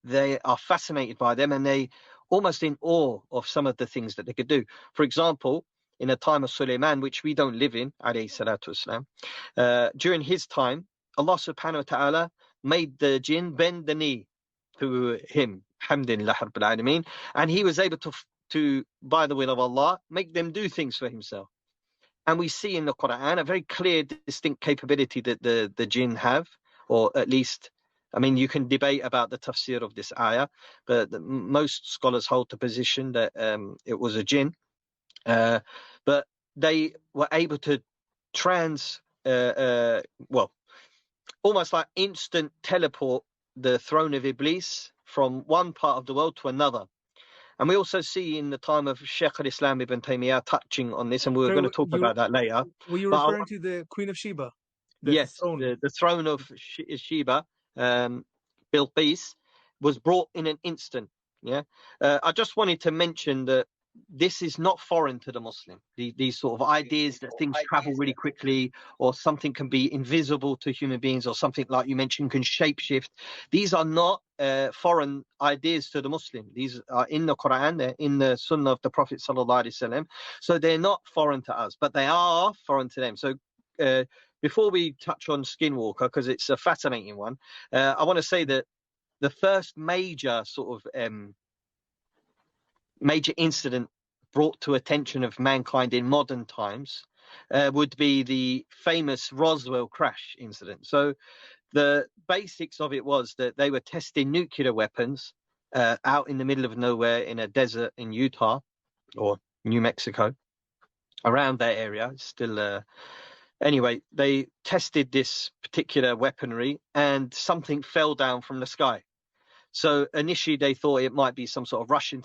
they are fascinated by them, and they almost in awe of some of the things that they could do. For example, in a time of Sulaiman, which we don't live in, alayhi salatu wasalam, during his time, Allah subhanahu wa ta'ala made the jinn bend the knee to him, alhamdulillah rabbil alameen, and he was able to, by the will of Allah, make them do things for himself. And we see in the Quran a very clear, distinct capability that the jinn have, or at least, I mean, you can debate about the tafsir of this ayah, but most scholars hold the position that it was a jinn. But they were able to almost like instant teleport the throne of Iblis from one part of the world to another. And we also see in the time of Shaykh al-Islam ibn Taymiyyah touching on this, and we're going to talk about that later. Were you referring to the Queen of Sheba? Yes, the throne of Sheba, Bilqis, was brought in an instant. Yeah, I just wanted to mention that this is not foreign to the Muslim. These sort of ideas that things travel really quickly, or something can be invisible to human beings, or something like you mentioned can shapeshift. These are not foreign ideas to the Muslim. These are in the Quran, they're in the Sunnah of the Prophet sallallahu alaihi wasallam. So they're not foreign to us, but they are foreign to them. So before we touch on Skinwalker, because it's a fascinating one, I want to say that the first major sort of major incident brought to attention of mankind in modern times would be the famous Roswell crash incident. So the basics of it was that they were testing nuclear weapons out in the middle of nowhere in a desert in Utah or New Mexico, around that area. Still, anyway, they tested this particular weaponry, and something fell down from the sky. So initially they thought it might be some sort of Russian